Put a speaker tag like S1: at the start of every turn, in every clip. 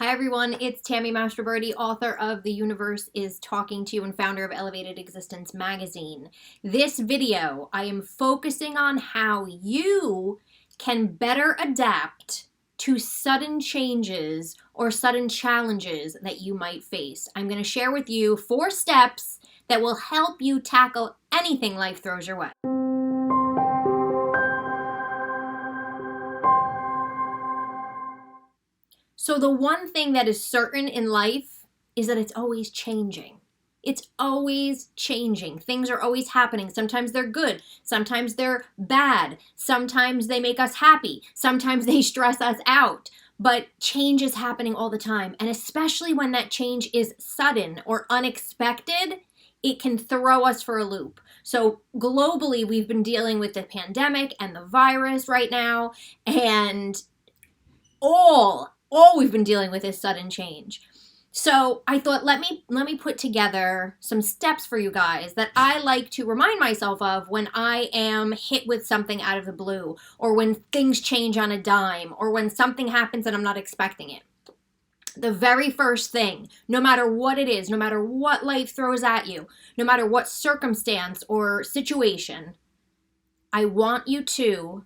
S1: Hi everyone, it's Tammy Mastroberte, author of The Universe is Talking to You and founder of Elevated Existence magazine. This video, I am focusing on how you can better adapt to sudden changes or sudden challenges that you might face. I'm going to share with you 4 steps that will help you tackle anything life throws your way. So the one thing that is certain in life is that it's always changing. It's always changing. Things are always happening. Sometimes they're good. Sometimes they're bad. Sometimes they make us happy. Sometimes they stress us out. But change is happening all the time. And especially when that change is sudden or unexpected, it can throw us for a loop. So globally, we've been dealing with the pandemic and the virus right now. And all we've been dealing with is sudden change. So I thought, let me put together some steps for you guys that I like to remind myself of when I am hit with something out of the blue, or when things change on a dime, or when something happens and I'm not expecting it. The very first thing, no matter what it is, no matter what life throws at you, no matter what circumstance or situation, I want you to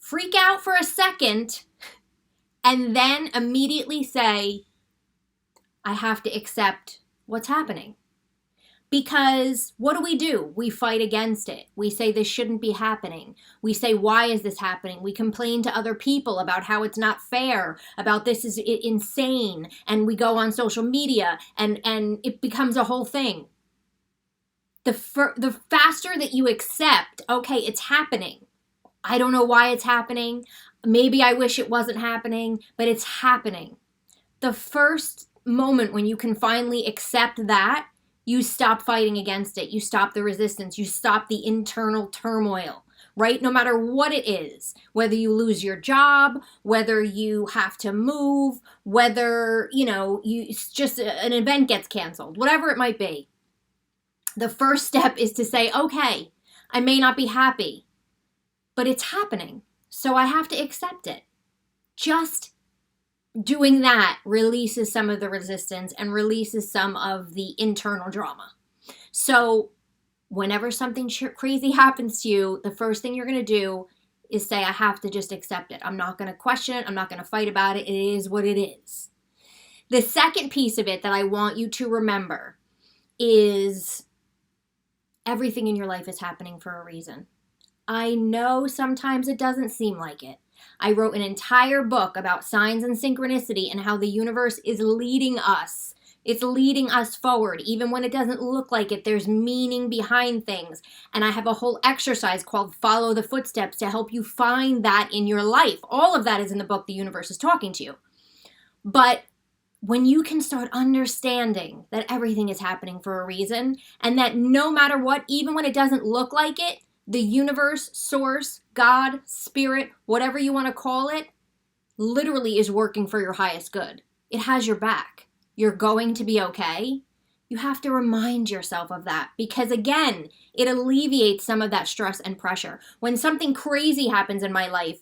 S1: freak out for a second and then immediately say, I have to accept what's happening. Because what do? We fight against it. We say this shouldn't be happening. We say, why is this happening? We complain to other people about how it's not fair, about this is insane. And we go on social media and it becomes a whole thing. The faster that you accept, okay, it's happening. I don't know why it's happening. Maybe I wish it wasn't happening, but it's happening. The first moment when you can finally accept that, you stop fighting against it. You stop the resistance. You stop the internal turmoil, right? No matter what it is, whether you lose your job, whether you have to move, whether, it's just an event gets canceled, whatever it might be. The first step is to say, okay, I may not be happy, but it's happening. So I have to accept it. Just doing that releases some of the resistance and releases some of the internal drama. So whenever something crazy happens to you, the first thing you're going to do is say, I have to just accept it. I'm not going to question it. I'm not going to fight about it. It is what it is. The second piece of it that I want you to remember is everything in your life is happening for a reason. I know sometimes it doesn't seem like it. I wrote an entire book about signs and synchronicity and how the universe is leading us. It's leading us forward. Even when it doesn't look like it, there's meaning behind things. And I have a whole exercise called Follow the Footsteps to help you find that in your life. All of that is in the book, The Universe is Talking to You. But when you can start understanding that everything is happening for a reason, and that no matter what, even when it doesn't look like it, the universe, source, God, spirit, whatever you want to call it, literally is working for your highest good. It has your back. You're going to be okay. You have to remind yourself of that because, again, it alleviates some of that stress and pressure. When something crazy happens in my life,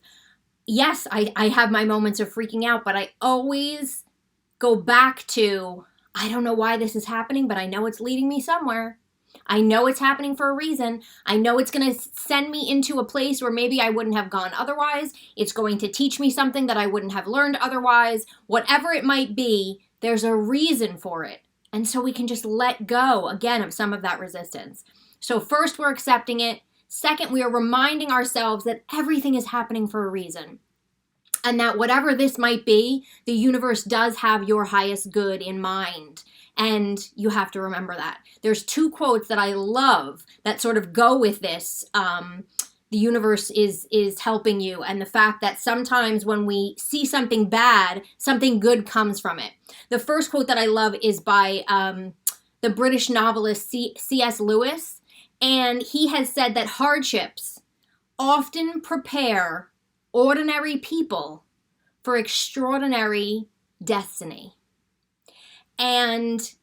S1: yes, I have my moments of freaking out, but I always go back to, I don't know why this is happening, but I know it's leading me somewhere. I know it's happening for a reason. I know it's going to send me into a place where maybe I wouldn't have gone otherwise. It's going to teach me something that I wouldn't have learned otherwise. Whatever it might be, there's a reason for it. And so we can just let go, again, of some of that resistance. So first, we're accepting it. Second, we are reminding ourselves that everything is happening for a reason. And that whatever this might be, the universe does have your highest good in mind. And you have to remember that. There's 2 quotes that I love that sort of go with this. The universe is helping you. And the fact that sometimes when we see something bad, something good comes from it. The first quote that I love is by the British novelist C.S. Lewis. And he has said that hardships often prepare ordinary people for extraordinary destiny. And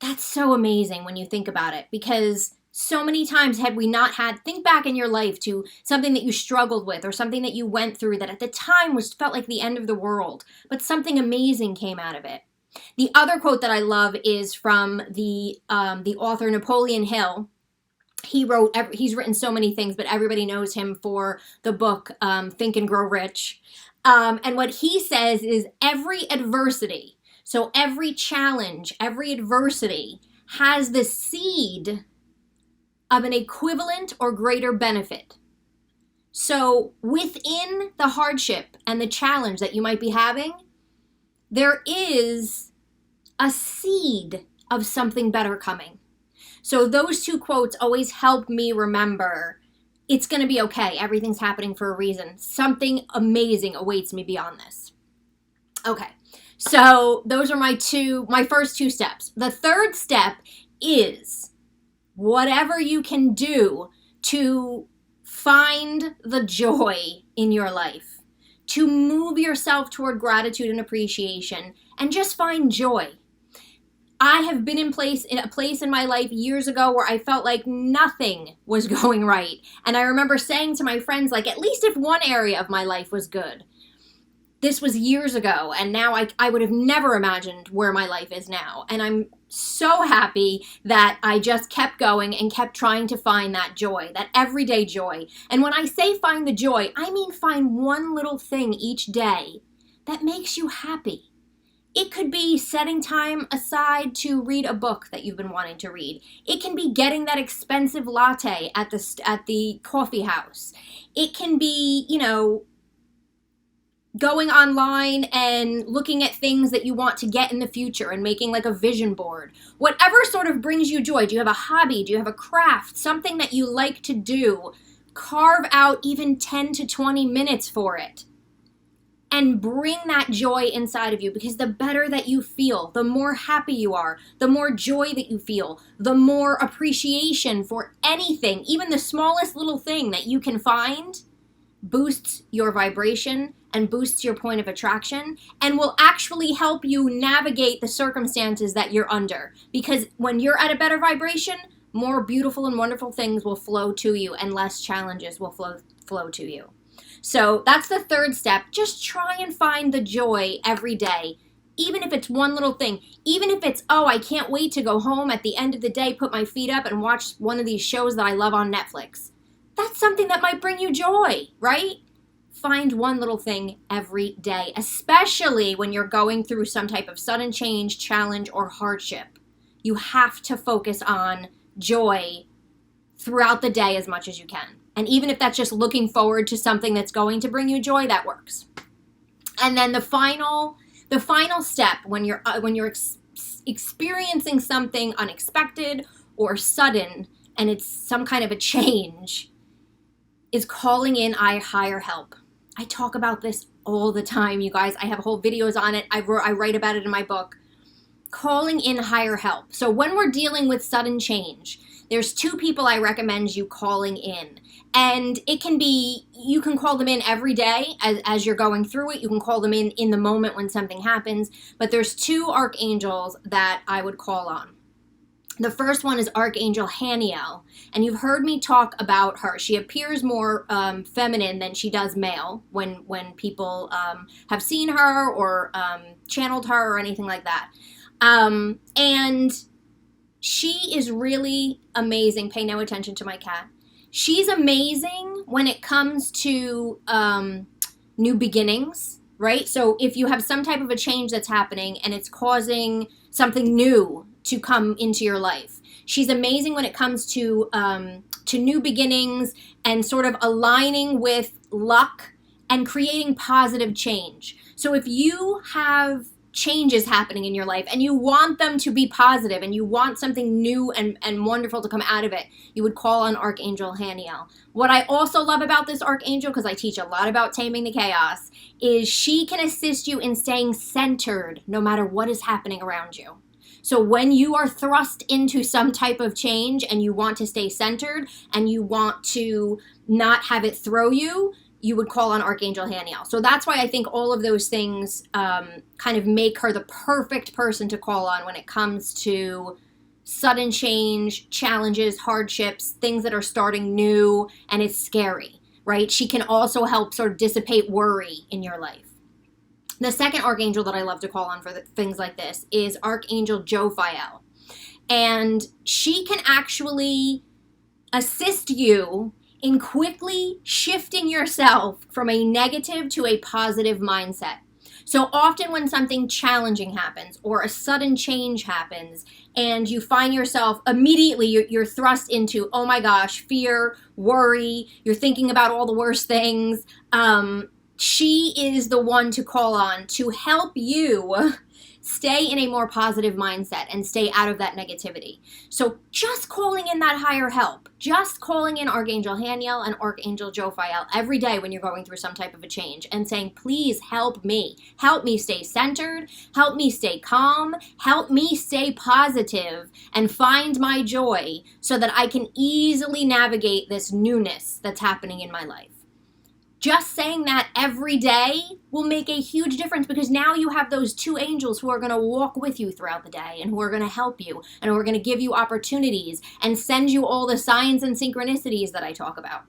S1: that's so amazing when you think about it, because So many times had we not had, think back in your life to something that you struggled with or something that you went through that at the time felt like the end of the world, but something amazing came out of it. The other quote that I love is from the author Napoleon Hill. He's written so many things, but everybody knows him for the book Think and Grow Rich. And what he says is every adversity, so every challenge, every adversity has the seed of an equivalent or greater benefit. So within the hardship and the challenge that you might be having, there is a seed of something better coming. So those two quotes always help me remember it's going to be okay. Everything's happening for a reason. Something amazing awaits me beyond this. Okay, so those are my first two steps. The third step is whatever you can do to find the joy in your life, to move yourself toward gratitude and appreciation, and just find joy. I have been in a place in my life years ago where I felt like nothing was going right. And I remember saying to my friends, like, at least if one area of my life was good. This was years ago, and now I would have never imagined where my life is now. And I'm so happy that I just kept going and kept trying to find that joy, that everyday joy. And when I say find the joy, I mean find one little thing each day that makes you happy. It could be setting time aside to read a book that you've been wanting to read. It can be getting that expensive latte at the coffee house. It can be, going online and looking at things that you want to get in the future and making like a vision board. Whatever sort of brings you joy. Do you have a hobby? Do you have a craft? Something that you like to do? Carve out even 10 to 20 minutes for it. And bring that joy inside of you, because the better that you feel, the more happy you are, the more joy that you feel, the more appreciation for anything, even the smallest little thing that you can find, boosts your vibration and boosts your point of attraction and will actually help you navigate the circumstances that you're under. Because when you're at a better vibration, more beautiful and wonderful things will flow to you and less challenges will flow to you. So that's the third step. Just try and find the joy every day, even if it's one little thing. Even if it's, I can't wait to go home at the end of the day, put my feet up and watch one of these shows that I love on Netflix. That's something that might bring you joy, right? Find one little thing every day, especially when you're going through some type of sudden change, challenge, or hardship. You have to focus on joy throughout the day as much as you can. And even if that's just looking forward to something that's going to bring you joy, that works. And then the final step when you're experiencing something unexpected or sudden, and it's some kind of a change, is calling in higher help. I talk about this all the time, you guys. I have whole videos on it. I write about it in my book. Calling in higher help. So when we're dealing with sudden change, there's two people I recommend you calling in. And it can be, you can call them in every day as you're going through it. You can call them in the moment when something happens. But there's two archangels that I would call on. The first one is Archangel Haniel, and you've heard me talk about her. She appears more feminine than she does male when people have seen her or channeled her or anything like that. And she is really amazing. Pay no attention to my cat. She's amazing when it comes to new beginnings, right? So if you have some type of a change that's happening and it's causing something new to come into your life. She's amazing when it comes to new beginnings and sort of aligning with luck and creating positive change. So if you have changes happening in your life and you want them to be positive and you want something new and wonderful to come out of it, you would call on Archangel Haniel. What I also love about this archangel, because I teach a lot about taming the chaos, is she can assist you in staying centered no matter what is happening around you. So when you are thrust into some type of change and you want to stay centered and you want to not have it throw you, you would call on Archangel Haniel. So that's why I think all of those things kind of make her the perfect person to call on when it comes to sudden change, challenges, hardships, things that are starting new, and it's scary, right? She can also help sort of dissipate worry in your life. The second archangel that I love to call on for things like this is Archangel Jofile. And she can actually assist you in quickly shifting yourself from a negative to a positive mindset. So often when something challenging happens or a sudden change happens and you find yourself immediately, you're thrust into, oh my gosh, fear, worry, you're thinking about all the worst things. She is the one to call on to help you stay in a more positive mindset and stay out of that negativity. So just calling in that higher help, just calling in Archangel Haniel and Archangel Jofile every day when you're going through some type of a change and saying, please help me stay centered, help me stay calm, help me stay positive and find my joy so that I can easily navigate this newness that's happening in my life. Just saying that every day will make a huge difference because now you have those two angels who are going to walk with you throughout the day and who are going to help you and who are going to give you opportunities and send you all the signs and synchronicities that I talk about.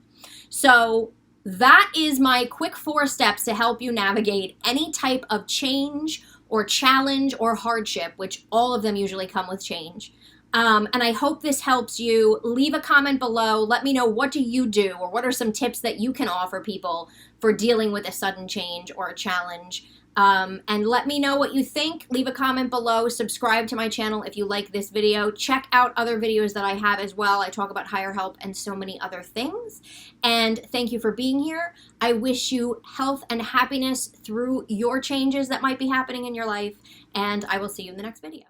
S1: So that is my quick 4 steps to help you navigate any type of change or challenge or hardship, which all of them usually come with change. And I hope this helps you. Leave a comment below. Let me know, what do you do, or what are some tips that you can offer people for dealing with a sudden change or a challenge. And let me know what you think. Leave a comment below. Subscribe to my channel if you like this video. Check out other videos that I have as well. I talk about higher help and so many other things. And thank you for being here. I wish you health and happiness through your changes that might be happening in your life. And I will see you in the next video.